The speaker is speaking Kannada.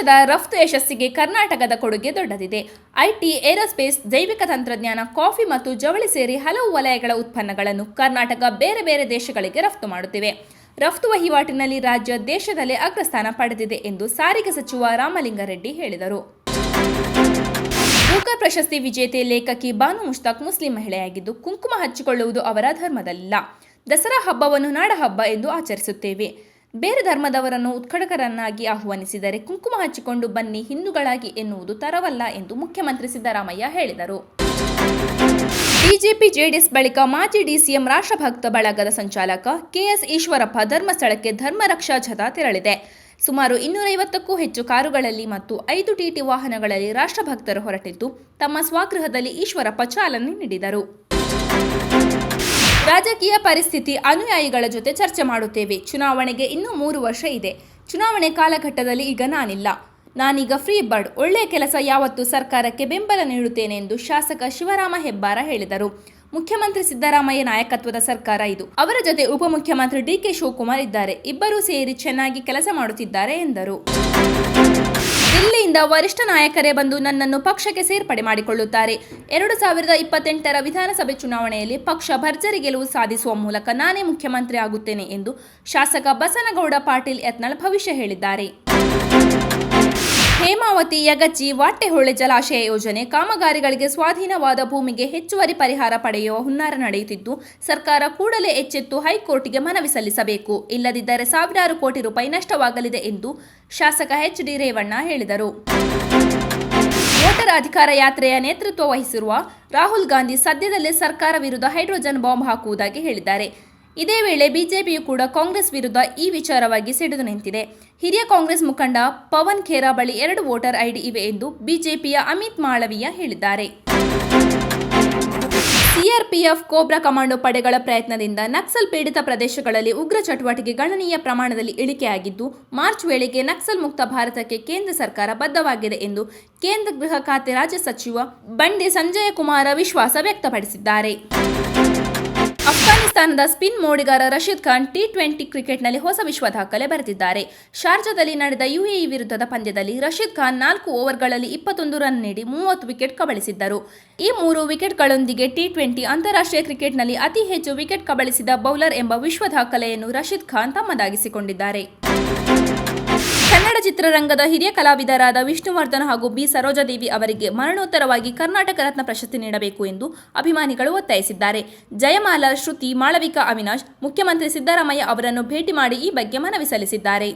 ದೇಶದ ರಫ್ತು ಯಶಸ್ಸಿಗೆ ಕರ್ನಾಟಕದ ಕೊಡುಗೆ ದೊಡ್ಡದಿದೆ. ಐಟಿ, ಏರೋಸ್ಪೇಸ್, ಜೈವಿಕ ತಂತ್ರಜ್ಞಾನ, ಕಾಫಿ ಮತ್ತು ಜವಳಿ ಸೇರಿ ಹಲವು ವಲಯಗಳ ಉತ್ಪನ್ನಗಳನ್ನು ಕರ್ನಾಟಕ ಬೇರೆ ಬೇರೆ ದೇಶಗಳಿಗೆ ರಫ್ತು ಮಾಡುತ್ತಿವೆ. ರಫ್ತು ವಹಿವಾಟಿನಲ್ಲಿ ರಾಜ್ಯ ದೇಶದಲ್ಲೇ ಅಗ್ರಸ್ಥಾನ ಪಡೆದಿದೆ ಎಂದು ಸಾರಿಗೆ ಸಚಿವ ರಾಮಲಿಂಗಾರೆಡ್ಡಿ ಹೇಳಿದರು. ಬೂಕರ್ ಪ್ರಶಸ್ತಿ ವಿಜೇತೆ ಲೇಖಕಿ ಬಾನು ಮುಷ್ತಾಕ್ ಮುಸ್ಲಿಂ ಮಹಿಳೆಯಾಗಿದ್ದು, ಕುಂಕುಮ ಹಚ್ಚಿಕೊಳ್ಳುವುದು ಅವರ ಧರ್ಮದಲ್ಲ. ದಸರಾ ಹಬ್ಬವನ್ನು ನಾಡಹಬ್ಬ ಎಂದು ಆಚರಿಸುತ್ತೇವೆ. ಬೇರೆ ಧರ್ಮದವರನ್ನು ಉತ್ಕಟಕರನ್ನಾಗಿ ಆಹ್ವಾನಿಸಿದರೆ ಕುಂಕುಮ ಹಚ್ಚಿಕೊಂಡು ಬನ್ನಿ ಹಿಂದೂಗಳಾಗಿ ಎನ್ನುವುದು ತರವಲ್ಲ ಎಂದು ಮುಖ್ಯಮಂತ್ರಿ ಸಿದ್ದರಾಮಯ್ಯ ಹೇಳಿದರು. ಬಿಜೆಪಿ ಜೆಡಿಎಸ್ ಬಳಿಕ ಮಾಜಿ ಡಿಸಿಎಂ ರಾಷ್ಟ್ರಭಕ್ತ ಬಳಗದ ಸಂಚಾಲಕ ಕೆಎಸ್ ಈಶ್ವರಪ್ಪ ಧರ್ಮಸ್ಥಳಕ್ಕೆ ಧರ್ಮರಕ್ಷಾ ಜಥ ತೆರಳಿದೆ. ಸುಮಾರು 250ಕ್ಕೂ ಹೆಚ್ಚು ಕಾರುಗಳಲ್ಲಿ ಮತ್ತು 5 ಟಿಟಿ ವಾಹನಗಳಲ್ಲಿ ರಾಷ್ಟ್ರಭಕ್ತರು ಹೊರಟಿದ್ದು, ತಮ್ಮ ಸ್ವಗೃಹದಲ್ಲಿ ಈಶ್ವರಪ್ಪ ಚಾಲನೆ ನೀಡಿದರು. ರಾಜಕೀಯ ಪರಿಸ್ಥಿತಿ, ಅನುಯಾಯಿಗಳ ಜೊತೆ ಚರ್ಚೆ ಮಾಡುತ್ತೇವೆ. ಚುನಾವಣೆಗೆ ಇನ್ನೂ 3 ವರ್ಷ ಇದೆ. ಚುನಾವಣೆ ಕಾಲಘಟ್ಟದಲ್ಲಿ ಈಗ ನಾನೀಗ ಫ್ರೀ ಬರ್ಡ್. ಒಳ್ಳೆಯ ಕೆಲಸ ಯಾವತ್ತೂ ಸರ್ಕಾರಕ್ಕೆ ಬೆಂಬಲ ನೀಡುತ್ತೇನೆ ಎಂದು ಶಾಸಕ ಶಿವರಾಮ ಹೆಬ್ಬಾರ ಹೇಳಿದರು. ಮುಖ್ಯಮಂತ್ರಿ ಸಿದ್ದರಾಮಯ್ಯ ನಾಯಕತ್ವದ ಸರ್ಕಾರ ಇದು. ಅವರ ಜೊತೆ ಉಪಮುಖ್ಯಮಂತ್ರಿ ಡಿಕೆ ಶಿವಕುಮಾರ್ ಇದ್ದಾರೆ. ಇಬ್ಬರೂ ಸೇರಿ ಚೆನ್ನಾಗಿ ಕೆಲಸ ಮಾಡುತ್ತಿದ್ದಾರೆ ಎಂದರು. ದಿಲ್ಲಿಯಿಂದ ವರಿಷ್ಠ ನಾಯಕರೇ ಬಂದು ನನ್ನನ್ನು ಪಕ್ಷಕ್ಕೆ ಸೇರ್ಪಡೆ ಮಾಡಿಕೊಳ್ಳುತ್ತಾರೆ. 2028ರ ವಿಧಾನಸಭೆ ಚುನಾವಣೆಯಲ್ಲಿ ಪಕ್ಷ ಭರ್ಜರಿ ಗೆಲುವು ಸಾಧಿಸುವ ಮೂಲಕ ನಾನೇ ಮುಖ್ಯಮಂತ್ರಿ ಆಗುತ್ತೇನೆ ಎಂದು ಶಾಸಕ ಬಸನಗೌಡ ಪಾಟೀಲ್ ಯತ್ನಾಳ್ ಭವಿಷ್ಯ ಹೇಳಿದ್ದಾರೆ. ಹೇಮಾವತಿ, ಯಗಚಿ, ವಾಟೆಹೊಳೆ ಜಲಾಶಯ ಯೋಜನೆ ಕಾಮಗಾರಿಗಳಿಗೆ ಸ್ವಾಧೀನವಾದ ಭೂಮಿಗೆ ಹೆಚ್ಚುವರಿ ಪರಿಹಾರ ಪಡೆಯುವ ಹುನ್ನಾರ ನಡೆಯುತ್ತಿದ್ದು, ಸರ್ಕಾರ ಕೂಡಲೇ ಎಚ್ಚೆತ್ತು ಹೈಕೋರ್ಟ್ಗೆ ಮನವಿ ಸಲ್ಲಿಸಬೇಕು. ಇಲ್ಲದಿದ್ದರೆ ಸಾವಿರಾರು ಕೋಟಿ ರೂಪಾಯಿ ನಷ್ಟವಾಗಲಿದೆ ಎಂದು ಶಾಸಕ ಎಚ್.ಡಿ. ರೇವಣ್ಣ ಹೇಳಿದರು. ವೋಟರ್ ಅಧಿಕಾರ ಯಾತ್ರೆಯ ನೇತೃತ್ವ ವಹಿಸಿರುವ ರಾಹುಲ್ ಗಾಂಧಿ ಸದ್ಯದಲ್ಲೇ ಸರ್ಕಾರ ವಿರುದ್ಧ ಹೈಡ್ರೋಜನ್ ಬಾಂಬ್ ಹಾಕುವುದಾಗಿ ಹೇಳಿದ್ದಾರೆ. ಇದೇ ವೇಳೆ ಬಿಜೆಪಿಯು ಕೂಡ ಕಾಂಗ್ರೆಸ್ ವಿರುದ್ಧ ಈ ವಿಚಾರವಾಗಿ ಸಿಡಿದು ನಿಂತಿದೆ. ಹಿರಿಯ ಕಾಂಗ್ರೆಸ್ ಮುಖಂಡ ಪವನ್ ಖೇರಾ ಬಳಿ 2 ವೋಟರ್ ಐಡಿ ಇವೆ ಎಂದು ಬಿಜೆಪಿಯ ಅಮಿತ್ ಮಾಳವೀಯ ಹೇಳಿದ್ದಾರೆ. ಸಿಆರ್ಪಿಎಫ್, ಕೋಬ್ರಾ ಕಮಾಂಡೋ ಪಡೆಗಳ ಪ್ರಯತ್ನದಿಂದ ನಕ್ಸಲ್ ಪೀಡಿತ ಪ್ರದೇಶಗಳಲ್ಲಿ ಉಗ್ರ ಚಟುವಟಿಕೆ ಗಣನೀಯ ಪ್ರಮಾಣದಲ್ಲಿ ಇಳಿಕೆಯಾಗಿದ್ದು, ಮಾರ್ಚ್ ವೇಳೆಗೆ ನಕ್ಸಲ್ ಮುಕ್ತ ಭಾರತಕ್ಕೆ ಕೇಂದ್ರ ಸರ್ಕಾರ ಬದ್ಧವಾಗಿದೆ ಎಂದು ಕೇಂದ್ರ ಗೃಹ ಖಾತೆ ರಾಜ್ಯ ಸಚಿವ ಬಂಡಿ ಸಂಜಯ ಕುಮಾರ ವಿಶ್ವಾಸ ವ್ಯಕ್ತಪಡಿಸಿದ್ದಾರೆ. ಅಫ್ಘಾನಿಸ್ತಾನದ ಸ್ಪಿನ್ ಮೋಡಿಗಾರ ರಶೀದ್ ಖಾನ್ ಟಿ20 ಕ್ರಿಕೆಟ್ನಲ್ಲಿ ಹೊಸ ವಿಶ್ವ ದಾಖಲೆ ಬರೆದಿದ್ದಾರೆ. ಶಾರ್ಜಾದಲ್ಲಿ ನಡೆದ ಯುಎಇ ವಿರುದ್ಧದ ಪಂದ್ಯದಲ್ಲಿ ರಶೀದ್ ಖಾನ್ 4 ಓವರ್ಗಳಲ್ಲಿ 21 ರನ್ ನೀಡಿ 30 ವಿಕೆಟ್ ಕಬಳಿಸಿದ್ದರು. ಈ 3 ವಿಕೆಟ್ಗಳೊಂದಿಗೆ ಟಿ20 ಅಂತಾರಾಷ್ಟ್ರೀಯ ಕ್ರಿಕೆಟ್ನಲ್ಲಿ ಅತಿ ಹೆಚ್ಚು ವಿಕೆಟ್ ಕಬಳಿಸಿದ ಬೌಲರ್ ಎಂಬ ವಿಶ್ವ ದಾಖಲೆಯನ್ನು ರಶೀದ್ ಖಾನ್ ತಮ್ಮದಾಗಿಸಿಕೊಂಡಿದ್ದಾರೆ. ಕನ್ನಡ ಚಿತ್ರರಂಗದ ಹಿರಿಯ ಕಲಾವಿದರಾದ ವಿಷ್ಣುವರ್ಧನ್ ಹಾಗೂ ಬಿ. ಸರೋಜಾದೇವಿ ಅವರಿಗೆ ಮರಣೋತ್ತರವಾಗಿ ಕರ್ನಾಟಕ ರತ್ನ ಪ್ರಶಸ್ತಿ ನೀಡಬೇಕು ಎಂದು ಅಭಿಮಾನಿಗಳು ಒತ್ತಾಯಿಸಿದ್ದಾರೆ. ಜಯಮಾಲಾ, ಶ್ರುತಿ, ಮಾಳವಿಕಾ, ಅವಿನಾಶ್ ಮುಖ್ಯಮಂತ್ರಿ ಸಿದ್ದರಾಮಯ್ಯ ಅವರನ್ನು ಭೇಟಿ ಮಾಡಿ ಈ ಬಗ್ಗೆ ಮನವಿ ಸಲ್ಲಿಸಿದ್ದಾರೆ.